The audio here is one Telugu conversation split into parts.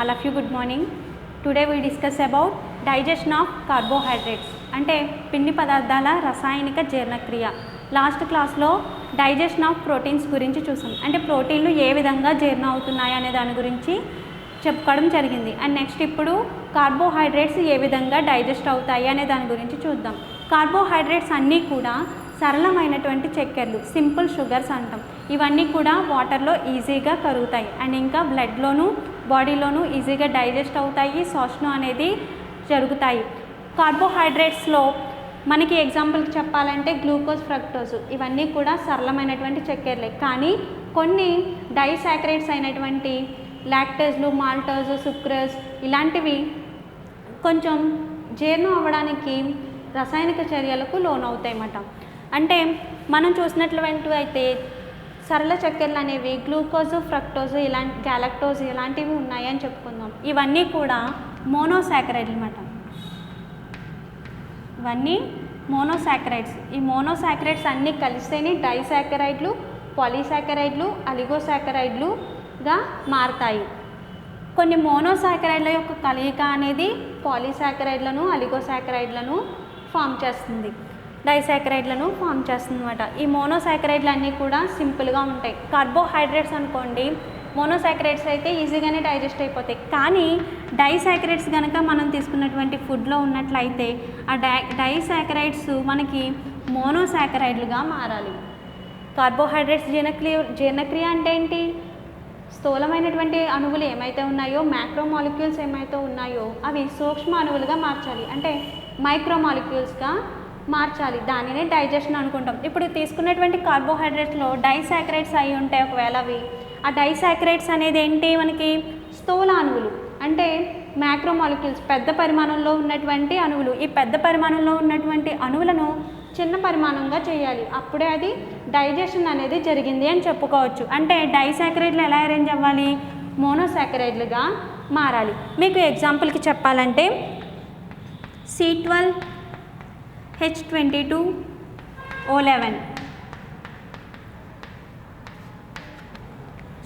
All of you, good morning. Today we discuss about digestion of carbohydrates. అంటే పిండి పదార్థాల రసాయనిక జీర్ణక్రియ. లాస్ట్ క్లాస్లో డైజెషన్ ఆఫ్ ప్రోటీన్స్ గురించి చూసాం. అంటే ప్రోటీన్లు ఏ విధంగా జీర్ణం అవుతున్నాయి అనే దాని గురించి చెప్పుకోవడం జరిగింది. అండ్ నెక్స్ట్ ఇప్పుడు కార్బోహైడ్రేట్స్ ఏ విధంగా డైజెస్ట్ అవుతాయి అనే దాని గురించి చూద్దాం. కార్బోహైడ్రేట్స్ అన్నీ కూడా సరళమైనటువంటి చక్కెరలు, సింపుల్ షుగర్స్ అంటాం. ఇవన్నీ కూడా వాటర్లో ఈజీగా కరుగుతాయి అండ్ ఇంకా బ్లడ్లోను బాడీలోను ఈజీగా డైజెస్ట్ అవుతాయి, శోషణ అనేది జరుగుతాయి. కార్బోహైడ్రేట్స్లో మనకి ఎగ్జాంపుల్కి చెప్పాలంటే గ్లూకోజ్, ఫ్రక్టోజ్ ఇవన్నీ కూడా సరళమైనటువంటి చక్కెరలే. కానీ కొన్ని డైసాకరైడ్స్ అయినటువంటి లాక్టేజ్లు, మాల్టోజ్, సుక్రోజ్ ఇలాంటివి కొంచెం జీర్ణం అవ్వడానికి రసాయనిక చర్యలకు లోనవుతాయి అన్నమాట. అంటే మనం చూసినటువంటి అయితే సరళ చక్కెరలు అనేవి గ్లూకోజ్, ఫ్రక్టోజ్, ఇలాంటి గ్యాలక్టోజ్ ఇలాంటివి ఉన్నాయి అని చెప్పుకుందాం. ఇవన్నీ కూడా మోనోసాకరైడ్లు అన్నమాట. ఇవన్నీ మోనోసాకరైడ్స్. ఈ మోనోసాకరైడ్స్ అన్నీ కలిస్తేనే డైసాకరైడ్లు, పాలీసాకరైడ్లు, అలిగోసాకరైడ్లుగా మారతాయి. కొన్ని మోనోసాకరైడ్ల యొక్క కలయిక అనేది పాలీసాకరైడ్లను, అలిగోసాకరైడ్లను ఫామ్ చేస్తుంది, డైసాకరైడ్లను ఫామ్ చేస్తుంది అన్నమాట. ఈ మోనోసాకరైడ్లు అన్నీ కూడా సింపుల్గా ఉంటాయి. కార్బోహైడ్రేట్స్ అనుకోండి, మోనోసాకరైడ్స్ అయితే ఈజీగానే డైజెస్ట్ అయిపోతాయి. కానీ డైసాకరైడ్స్ కనుక మనం తీసుకున్నటువంటి ఫుడ్లో ఉన్నట్లయితే ఆ డైసాకరైడ్స్ మనకి మోనోసాకరైడ్లుగా మారాలి. కార్బోహైడ్రేట్స్ జీర్ణక్రియ అంటే ఏంటి? స్థూలమైనటువంటి అణువులు ఏమైతే ఉన్నాయో, మ్యాక్రోమాలిక్యూల్స్ ఏమైతే ఉన్నాయో అవి సూక్ష్మ అణువులుగా మార్చాలి, అంటే మైక్రోమాలిక్యూల్స్గా మార్చాలి. దానినే డైజెషన్ అనుకుంటాం. ఇప్పుడు తీసుకున్నటువంటి కార్బోహైడ్రేట్స్లో డైసాకరైడ్స్ అయి ఉంటాయి ఒకవేళ అవి. ఆ డైసాకరైడ్స్ అనేది ఏంటి? మనకి స్థూల అణువులు, అంటే మ్యాక్రోమాలిక్యూల్స్ పెద్ద పరిమాణంలో ఉన్నటువంటి అణువులు. ఈ పెద్ద పరిమాణంలో ఉన్నటువంటి అణువులను చిన్న పరిమాణంగా చేయాలి, అప్పుడే అది డైజెషన్ అనేది జరిగింది అని చెప్పుకోవచ్చు. అంటే డైసాకరైడ్లు ఎలా అరేంజ్ అవ్వాలి? మోనోసాకరైడ్లుగా మారాలి. మీకు ఎగ్జాంపుల్కి చెప్పాలంటే C12H22O11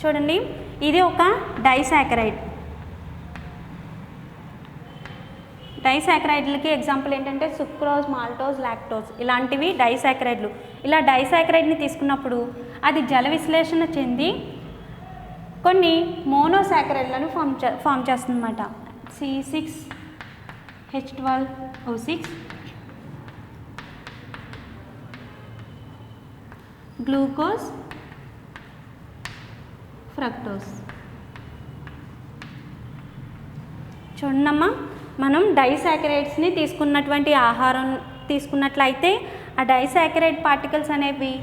చూడండి, ఇది ఒక డైసాకరైడ్. డైసాకరైడ్లకి ఎగ్జాంపుల్ ఏంటంటే సుక్రోజ్, మాల్టోజ్, లాక్టోజ్ ఇలాంటివి డైసాకరైడ్లు. ఇలా డైసాకరైడ్ని తీసుకున్నప్పుడు అది జల విశ్లేషణ చెంది కొన్ని మోనోసాకరైడ్లను ఫామ్ చేస్తుంది అన్నమాట. C6H12O6, glucose, fructose. చూడమ్మా, మనం డైసాకరైడ్స్ని తీసుకున్నటువంటి ఆహారం తీసుకున్నట్లయితే ఆ డైసాకరైడ్ పార్టికల్స్ అనేవి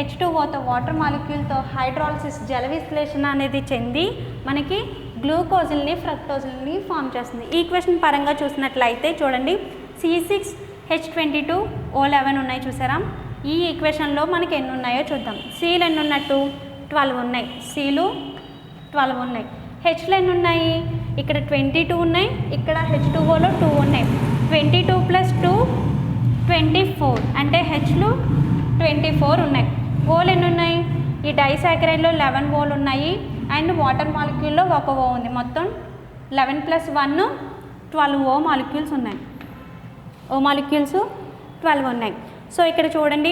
H2Oతో వాటర్ మాలిక్యూల్తో హైడ్రాలసిస్ జల విశ్లేషణ అనేది చెంది మనకి గ్లూకోజుల్ని, ఫ్రక్టోజుల్ని ఫామ్ చేస్తుంది. ఈక్వేషన్ పరంగా చూసినట్లయితే చూడండి, C6H22O11 ఉన్నాయి చూసారా? ఈ ఈక్వేషన్లో మనకి ఎన్ని ఉన్నాయో చూద్దాం. Cలు ఎన్ని ఉన్నట్టు? 12 ఉన్నాయి. Cలు 12 ఉన్నాయి. Hలు ఎన్ని ఉన్నాయి? ఇక్కడ 22 ఉన్నాయి, ఇక్కడ H2Oలో 2 ఉన్నాయి. 22 + 2 24, అంటే Hలు 24 ఉన్నాయి. ఓలు ఎన్ని ఉన్నాయి? ఈ డైసాకరైడ్లో 11 ఓలు ఉన్నాయి అండ్ వాటర్ మాలిక్యూల్లో 1 ఓ ఉంది. మొత్తం 11 + 1 12 ఓ మాలిక్యూల్స్ ఉన్నాయి. ఓ మాలిక్యూల్స్ 12 ఉన్నాయి. సో ఇక్కడ చూడండి,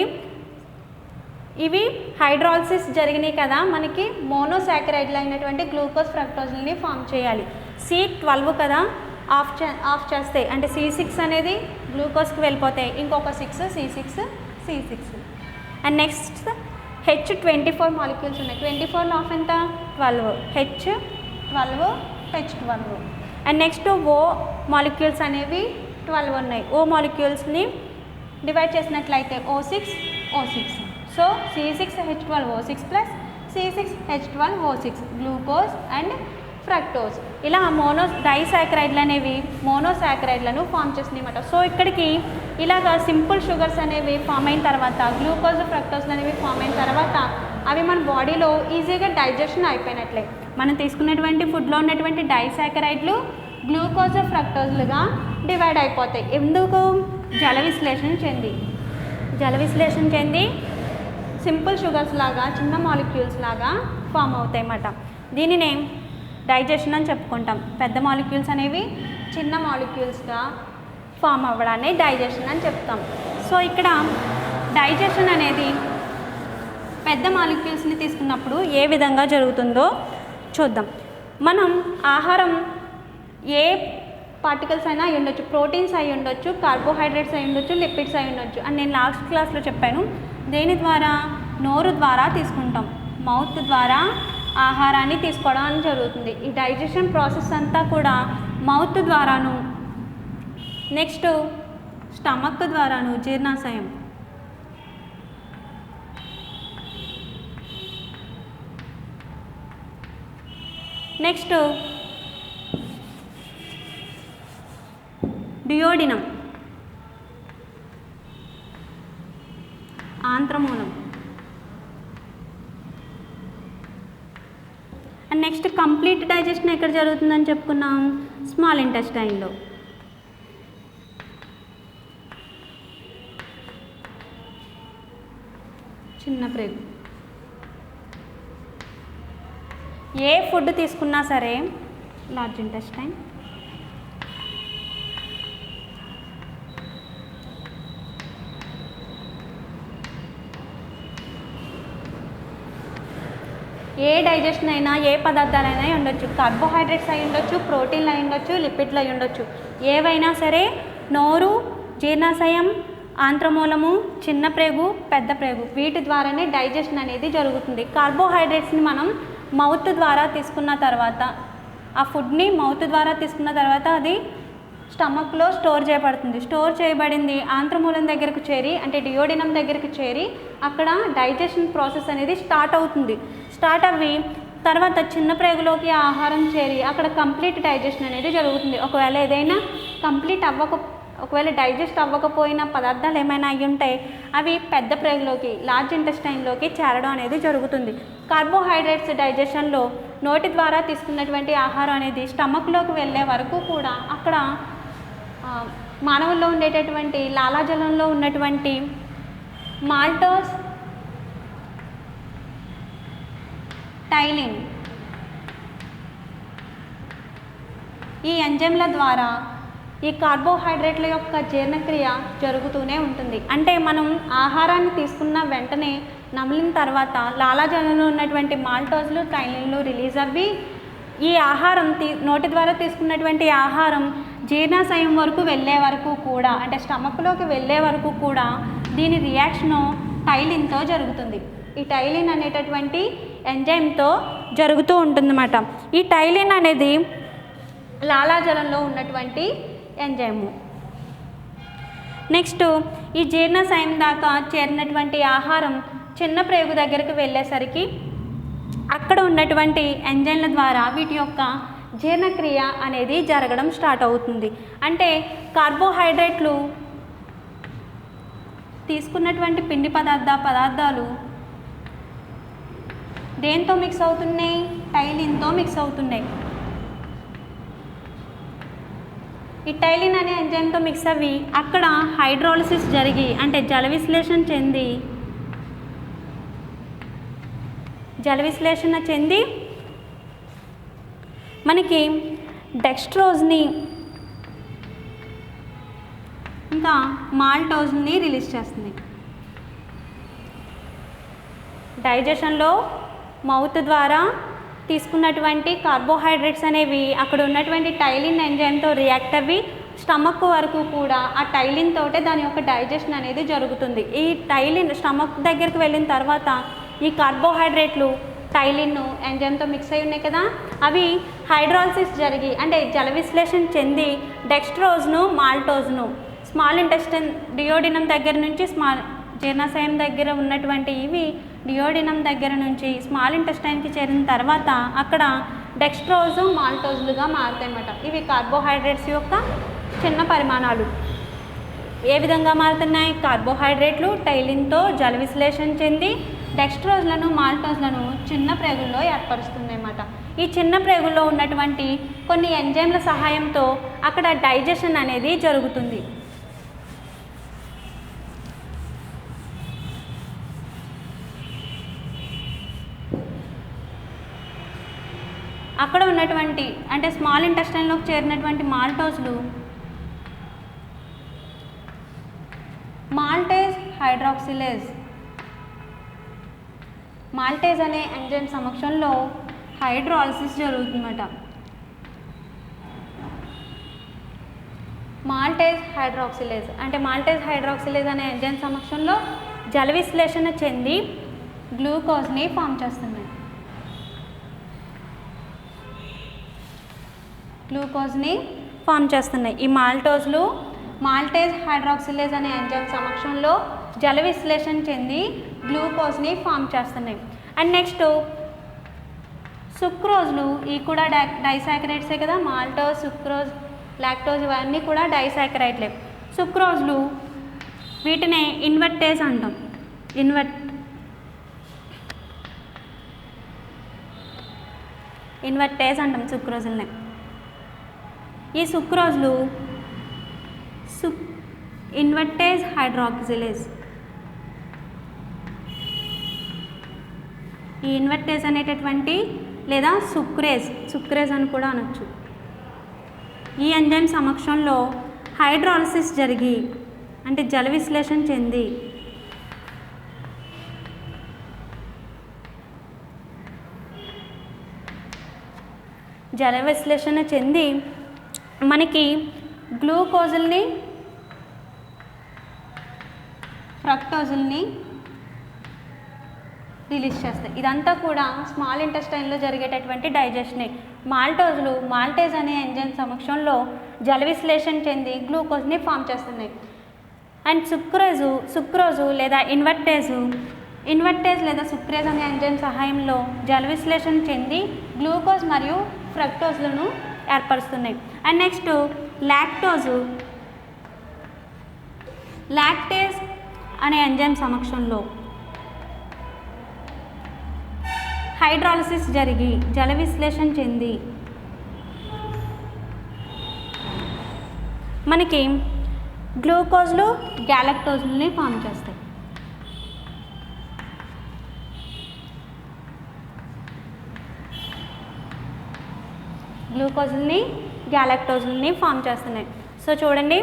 ఇవి హైడ్రాలసిస్ జరిగినాయి కదా, మనకి మోనోసాకరైడ్లు అయినటువంటి గ్లూకోజ్, ఫ్రక్టోజ్ని ఫామ్ చేయాలి. C12 కదా, ఆఫ్ చేస్తే అంటే C6 అనేది గ్లూకోజ్కి వెళ్ళిపోతాయి, ఇంకొక 6 C6. And next H24 molecules ఉన్నాయి. 24లో ఆఫ్ ఎంత? 12. H12, H12. And next oh molecules అనేవి 12 ఉన్నాయి. ఓ మాలిక్యూల్స్ని డివైడ్ చేసినట్లయితే O6. So C6H12O6 + C6H12O6 glucose and fructose. ఇలా డైసాకరైడ్లు అనేవి మోనోసాకరైడ్లను ఫామ్ చేస్తున్నాయి అన్నమాట. సో ఇక్కడికి ఇలాగా సింపుల్ షుగర్స్ అనేవి ఫామ్ అయిన తర్వాత, గ్లూకోజ్, ఫ్రక్టోజ్లు అనేవి ఫామ్ అయిన తర్వాత అవి మన బాడీలో ఈజీగా డైజెషన్ అయిపోయినట్లే. మనం తీసుకున్నటువంటి ఫుడ్లో ఉన్నటువంటి డైసాకరైడ్లు గ్లూకోజ్, ఫ్రక్టోజ్లుగా డివైడ్ అయిపోతాయి. ఎందుకు? జల విశ్లేషణ చెంది సింపుల్ షుగర్స్ లాగా, చిన్న మాలిక్యూల్స్ లాగా ఫామ్ అవుతాయి అన్నమాట. దీనినే డైజెషన్ అని చెప్పుకుంటాం. పెద్ద మాలిక్యూల్స్ అనేవి చిన్న మాలిక్యూల్స్గా ఫామ్ అవ్వడాన్ని డైజెషన్ అని చెప్తాం. సో ఇక్కడ డైజెషన్ అనేది పెద్ద మాలిక్యూల్స్ని తీసుకున్నప్పుడు ఏ విధంగా జరుగుతుందో చూద్దాం. మనం ఆహారం ఏ పార్టికల్స్ అయినా అయి ఉండొచ్చు, ప్రోటీన్స్ అయి ఉండొచ్చు, కార్బోహైడ్రేట్స్ అయి ఉండొచ్చు, లిపిడ్స్ అయి ఉండొచ్చు అని నేను లాస్ట్ క్లాస్లో చెప్పాను. దేని ద్వారా? నోరు ద్వారా తీసుకుంటాం, మౌత్ ద్వారా ఆహారాన్ని తీసుకోవడం జరుగుతుంది. ఈ డైజెషన్ ప్రాసెస్ అంతా కూడా మౌత్ ద్వారాను, నెక్స్ట్ స్టమక్ ద్వారాను, జీర్ణాశయం, నెక్స్ట్ డియోడినం, ఆంత్రమూలం, అండ్ నెక్స్ట్ కంప్లీట్ డైజెషన్ ఎక్కడ జరుగుతుందని చెప్పుకున్నాం? స్మాల్ ఇంటెస్టైన్లో. చిన్న ప్రేగు. ఏ ఫుడ్ తీసుకున్నా సరే లార్జ్ ఇంటెస్టైన్, ఏ డైజెషన్ అయినా ఏ పదార్థాలైనా ఉండొచ్చు, కార్బోహైడ్రేట్స్ అయి ఉండొచ్చు, ప్రోటీన్లు అయి ఉండొచ్చు, లిపిడ్లు అయి ఉండొచ్చు, ఏవైనా సరే నోరు, జీర్ణాశయం, ఆంత్రమూలము, చిన్న ప్రేగు, పెద్ద ప్రేగు వీటి ద్వారానే డైజెషన్ అనేది జరుగుతుంది. కార్బోహైడ్రేట్స్ని మనం మౌత్ ద్వారా తీసుకున్న తర్వాత, ఆ ఫుడ్ని మౌత్ ద్వారా తీసుకున్న తర్వాత అది స్టమక్లో స్టోర్ చేయబడుతుంది. స్టోర్ చేయబడింది ఆంత్రమూలం దగ్గరకు చేరి, అంటే డియోడినం దగ్గరికి చేరి అక్కడ డైజెషన్ ప్రాసెస్ అనేది స్టార్ట్ అవుతుంది. స్టార్ట్ అవ్వి తర్వాత చిన్న ప్రేగులోకి ఆహారం చేరి అక్కడ కంప్లీట్ డైజెషన్ అనేది జరుగుతుంది. ఒకవేళ ఏదైనా ఒకవేళ డైజెస్ట్ అవ్వకపోయిన పదార్థాలు ఏమైనా అయ్యి ఉంటే అవి పెద్ద ప్రేగులోకి, లార్జ్ ఇంటెస్టైన్లోకి చేరడం అనేది జరుగుతుంది. కార్బోహైడ్రేట్స్ డైజెషన్లో నోటి ద్వారా తీసుకున్నటువంటి ఆహారం అనేది స్టమక్లోకి వెళ్ళే వరకు కూడా అక్కడ మానవుల్లో ఉండేటటువంటి లాలాజలంలో ఉన్నటువంటి మాల్టోస్, టైలిన్ ఈ ఎంజైమ్ల ద్వారా ఈ కార్బోహైడ్రేట్ల యొక్క జీర్ణక్రియ జరుగుతూనే ఉంటుంది. అంటే మనం ఆహారాన్ని తీసుకున్న వెంటనే నమిలిన తర్వాత లాలాజలంలో ఉన్నటువంటి మాల్టోస్లు, టైలిన్లు రిలీజ్ అవ్వి ఈ ఆహారం నోటి ద్వారా తీసుకున్నటువంటి ఆహారం జీర్ణాశయం వరకు వెళ్ళే వరకు కూడా, అంటే స్టమక్లోకి వెళ్ళే వరకు కూడా దీని రియాక్షను టైలిన్తో జరుగుతుంది. ఈ టైలిన్ అనేటటువంటి ఎంజైమ్తో జరుగుతూ ఉంటుందన్నమాట. ఈ టైలిన్ అనేది లాలాజలంలో ఉన్నటువంటి ఎంజైము. నెక్స్ట్ ఈ జీర్ణాశయం దాకా చేరినటువంటి ఆహారం చిన్న ప్రేగు దగ్గరికి వెళ్ళేసరికి అక్కడ ఉన్నటువంటి ఎంజైమ్ల ద్వారా వీటి యొక్క జీర్ణక్రియ అనేది జరగడం స్టార్ట్ అవుతుంది. అంటే కార్బోహైడ్రేట్లు తీసుకున్నటువంటి పిండి పదార్థాలు దేంతో మిక్స్ అవుతున్నాయి? టైలిన్తో మిక్స్ అవుతున్నాయి. ఈ టైలిన్ అనే ఎంజైమ్తో మిక్స్ అవ్వి అక్కడ హైడ్రాలిసిస్ జరిగి, అంటే జల విశ్లేషణ చెంది మనకి డెక్స్ట్రోజ్ని ఇంకా మాల్టోజ్ని రిలీజ్ చేస్తుంది. డైజెషన్లో మౌత్ ద్వారా తీసుకున్నటువంటి కార్బోహైడ్రేట్స్ అనేవి అక్కడ ఉన్నటువంటి టైలిన్ ఎంజైమ్తో రియాక్ట్ అవ్వి స్టమక్ వరకు కూడా ఆ టైలిన్ తోటే దాని యొక్క డైజెషన్ అనేది జరుగుతుంది. ఈ టైలిన్ స్టమక్ దగ్గరికి వెళ్ళిన తర్వాత ఈ కార్బోహైడ్రేట్లు టైలిన్ ఎంజైమ్తో మిక్స్ అయి ఉన్నాయి కదా, అవి హైడ్రాలిసిస్ జరిగి, అంటే జల విశ్లేషణ చెంది డెక్స్ట్రోజ్ను, మాల్టోజ్ను స్మాల్ ఇంటెస్టైన్ డియోడినం దగ్గర నుంచి జీర్ణాశయం దగ్గర ఉన్నటువంటి ఇవి డియోడినం దగ్గర నుంచి స్మాల్ ఇంటెస్టైన్కి చేరిన తర్వాత అక్కడ డెక్స్ట్రోజు, మాల్టోజ్లుగా మారుతాయి అన్నమాట. ఇవి కార్బోహైడ్రేట్స్ యొక్క చిన్న పరిమాణాలు. ఏ విధంగా మారుతున్నాయి? కార్బోహైడ్రేట్లు టైలిన్తో జల విశ్లేషణ చెంది డెక్స్ట్రోజ్లను, మాల్టోజ్లను చిన్న ప్రేగుల్లో ఏర్పరుస్తుంది అన్నమాట. ఈ చిన్న ప్రేగుల్లో ఉన్నటువంటి కొన్ని ఎంజైమ్ల సహాయంతో అక్కడ డైజెషన్ అనేది జరుగుతుంది. అక్కడ అక్కడ ఉన్నటువంటి అంటే స్మాల్ ఇంటెస్టైన్లోకి చేరినటువంటి మాల్టోజ్లు మాల్టేజ్ హైడ్రాక్సిలేజ్, మాల్టేజ్ అనే ఎంజైమ్ సమక్షంలో హైడ్రాలిసిస్ జరుగుతుందన్నమాట. మాల్టేజ్ హైడ్రాక్సిలేజ్ అంటే మాల్టేజ్ హైడ్రాక్సిలేజ్ అనే ఎంజైమ్ సమక్షంలో జల విశ్లేషణ చెంది గ్లూకోజ్ని ఫామ్ చేస్తున్నాయి. ఈ మాల్టోజ్లు మాల్టేజ్ హైడ్రాక్సిలేజ్ అనే ఎంజైమ్ సమక్షంలో జల విశ్లేషణ చెంది గ్లూకోజ్ని ఫామ్ చేస్తున్నాయి. అండ్ నెక్స్ట్ సుక్రోజ్లు ఇవి కూడా డైసాకరైడ్సే కదా, మాల్టోజ్, సుక్రోజ్, లాక్టోజ్ ఇవన్నీ కూడా డైసాకరైడ్లే. సుక్రోజ్లు వీటినే ఇన్వర్టేజ్ అంటాం. ఇన్వర్టేజ్ అంటాం సుక్రోజులనే. ఈ సుక్రోజ్లు ఇన్వర్టేజ్ హైడ్రాక్సిలేజ్, ఈ ఇన్వర్టేజ్ అనేటటువంటి లేదా సుక్రేజ్ అని కూడా అనొచ్చు. ఈ ఎంజైమ్ సమక్షంలో హైడ్రాలిసిస్ జరిగి అంటే జల విశ్లేషణ చెంది మనకి గ్లూకోజుల్ని, ఫ్రక్టోజుల్ని రిలీజ్ చేస్తాయి. ఇదంతా కూడా స్మాల్ ఇంటెస్టైన్లో జరిగేటటువంటి డైజెషనే. మాల్టేజ్ అనే ఎంజైమ్ సమక్షంలో జల విశ్లేషణ చెంది గ్లూకోజ్ని ఫామ్ చేస్తున్నాయి. అండ్ సుక్రోజు లేదా ఇన్వర్టేజ్ లేదా సుక్రేజ్ అనే ఎంజైమ్ సహాయంలో జల విశ్లేషణ చెంది గ్లూకోజ్ మరియు ఫ్రక్టోజ్లను ఏర్పరుస్తున్నాయి. అండ్ నెక్స్ట్ లాక్టేజ్ అనే ఎంజైమ్ సమక్షంలో హైడ్రాలిసిస్ జరిగి జల విశ్లేషణ చెంది మనకి గ్లూకోజ్లు, గ్యాలక్టోజ్లని ఫామ్ చేస్తాయి. గ్లూకోజ్ని, గ్యాలక్టోజ్లని ఫామ్ చేస్తున్నాయి. సో చూడండి,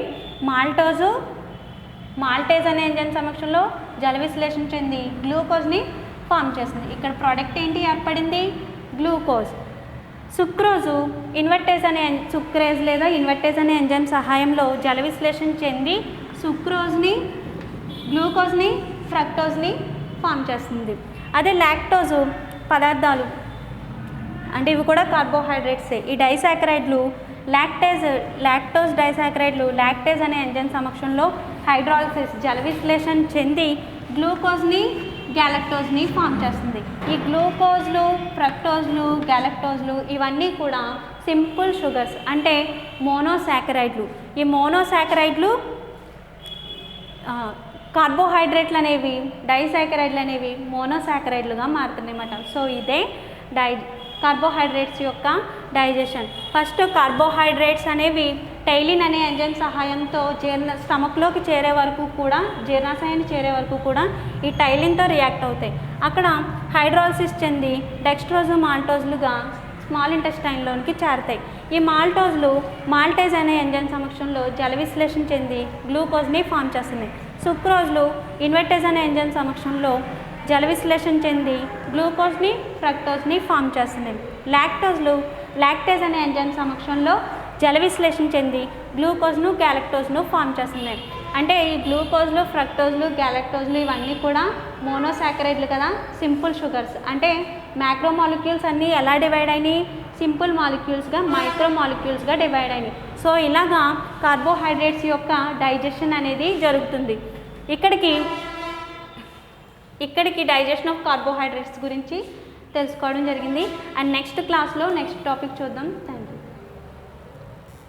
మాల్టేజ్ అనే ఎంజైమ్ సమక్షంలో జల విశ్లేషణ చెంది గ్లూకోజ్ని ఫామ్ చేస్తుంది. ఇక్కడ ప్రోడక్ట్ ఏంటి ఏర్పడింది? గ్లూకోజ్. సుక్రోజు సుక్రేజ్ లేదా ఇన్వర్టేజ్ అనే ఎంజైమ్ సహాయంలో జల విశ్లేషణ చెంది గ్లూకోజ్ని, ఫ్రక్టోజ్ని ఫామ్ చేస్తుంది. అదే లాక్టోజు పదార్థాలు అంటే ఇవి కూడా కార్బోహైడ్రేట్సే. ఈ డైసాకరైడ్లు లాక్టోజ్ డైసాకరైడ్లు లాక్టేజ్ అనే ఎంజైమ్ సమక్షంలో హైడ్రాలిసిస్ జల విశ్లేషణ చెంది గ్లూకోజ్ని, గ్యాలక్టోజ్ని ఫామ్ చేస్తుంది. ఈ గ్లూకోజ్లు, ఫ్రక్టోజ్లు, గ్యాలక్టోజ్లు ఇవన్నీ కూడా సింపుల్ షుగర్స్ అంటే మోనోసాకరైడ్లు. ఈ మోనోసాకరైడ్లు కార్బోహైడ్రేట్లు అనేవి, డైసాకరైడ్లు అనేవి మోనోసాకరైడ్లుగా మారుతున్నాయి అన్నమాట. సో ఇదే కార్బోహైడ్రేట్స్ యొక్క డైజెషన్. ఫస్ట్ కార్బోహైడ్రేట్స్ అనేవి టైలిన్ అనే ఎంజైమ్ సహాయంతో స్టమక్లోకి చేరే వరకు కూడా, జీర్ణాశయాన్ని చేరే వరకు కూడా ఈ టైలిన్తో రియాక్ట్ అవుతాయి. అక్కడ హైడ్రాలిసిస్ చెంది డెక్స్ట్రోజు, మాల్టోజ్లుగా స్మాల్ ఇంటెస్టైన్లోనికి చేరతాయి. ఈ మాల్టేజ్ అనే ఎంజైమ్ సమక్షంలో జల విశ్లేషణ చెంది గ్లూకోజ్ని ఫామ్ చేస్తుంది. సుక్రోజ్లు ఇన్వర్టేజ్ అనే ఎంజైమ్ సమక్షంలో జల విశ్లేషణ చెంది గ్లూకోజ్ని, ఫ్రక్టోజ్ని ఫామ్ చేస్తున్నాయి. లాక్టేజ్ అనే ఎంజైమ్ సమక్షంలో జల విశ్లేషణ చెంది గ్లూకోజ్ను, గ్యాలక్టోజ్ను ఫామ్ చేస్తున్నాయి. అంటే ఈ గ్లూకోజ్లు, ఫ్రక్టోజ్లు, గ్యాలక్టోజ్లు ఇవన్నీ కూడా మోనోసాకరైడ్లు కదా, సింపుల్ షుగర్స్. అంటే మ్యాక్రో మాలిక్యూల్స్ అన్నీ ఎలా డివైడ్ అయినాయి? సింపుల్ మాలిక్యూల్స్గా, మైక్రో మాలిక్యూల్స్గా డివైడ్ అయినాయి. సో ఇలాగా కార్బోహైడ్రేట్స్ యొక్క డైజెషన్ అనేది జరుగుతుంది. ఇక్కడికి డైజెషన్ ఆఫ్ కార్బోహైడ్రేట్స్ గురించి తెలుసుకోవడం జరిగింది. అండ్ నెక్స్ట్ క్లాస్లో నెక్స్ట్ టాపిక్ చూద్దాం.